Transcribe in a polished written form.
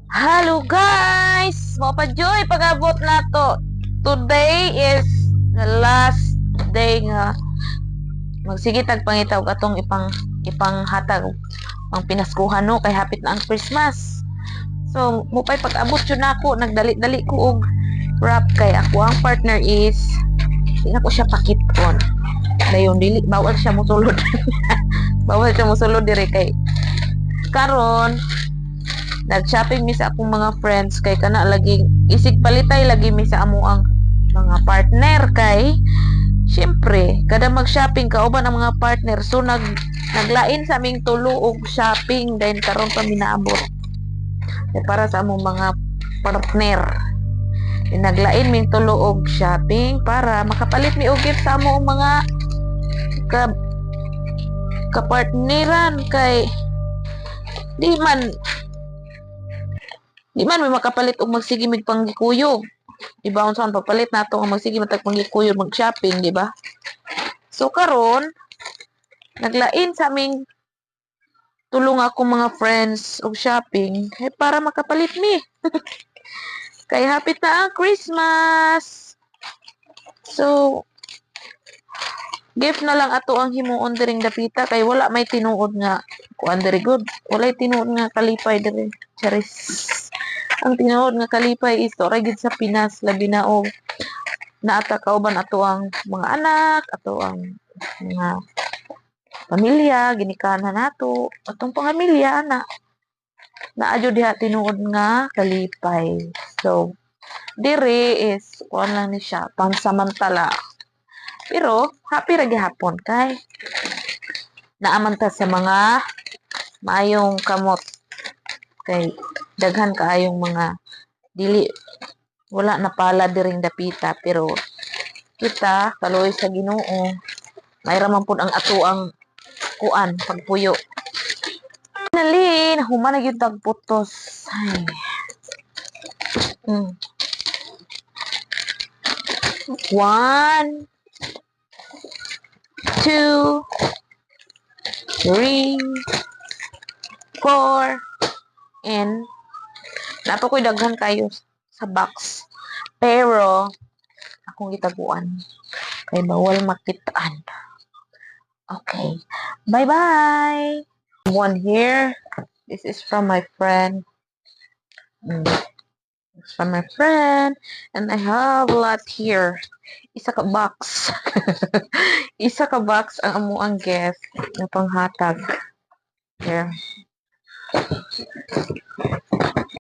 Hello guys! Mo pa joy pag-abot na to. Today is the last day nga magsige tag pangitaw katong ipanghatag ang pinaskuhan no kay hapit na ang Christmas. So mo pay pag-abot jud nako nagdali-dali ko og wrap kay ako ang partner is di na ko siya pakiton. Dayon dili bawal siya mosulod. Bawal siya mosulod dire kay karon nag-shopping mi sa akong mga friends kay kana laging isig palitay lagi mi sa amo ang mga partner kay syempre kada mag-shopping kauban ang mga partner so naglain sa aming tulo og shopping then karon pa minaabot kay para sa among mga partner naglain ming tulo og shopping para makapalit mi og gift sa among mga ka kapartneran kay di man may makapalit og magsige mig panggikuyog. Di ba unsa ang pagpalit nato nga magsige matag panggikuyog mag-shopping, di ba? So karon naglain sa aming tulong ako mga friends og shopping kay para makapalit mi. Kay hapit na ang Christmas. So gift na lang ato ang himuon diring dapita kay wala may tinuod nga kuan diri good. Walay tinuod nga kalipay diri. Charis. Ang tinuod nga kalipay is to gid sa Pinas labi na og naata kauban ato ang mga anak, ato ang mga pamilya, ginikanan nato, atong pamilya ana. Naadyo diha tinuod nga kalipay. So, diri is kuan lang ni siya, pansamantala. Pero happy ra gihapon kay naaman ta sa mga maayong kamot kay daghan kaayong mga dili wala na pala diring dapita pero kita kaloy sa Ginoo mayra man pud ang ato ang kuan pagpuyo nalin human na gyud tag putos ay mm. 1 2 3 4 and nato ko'y daghan kayo sa box pero akong gitaguan kay bawal makitaan. Okay. Bye-bye. One here. This is from my friend. It's from my friend. And I have a lot here. Isa ka box. Isa ka box ang amo ang gift na panghatag. Here.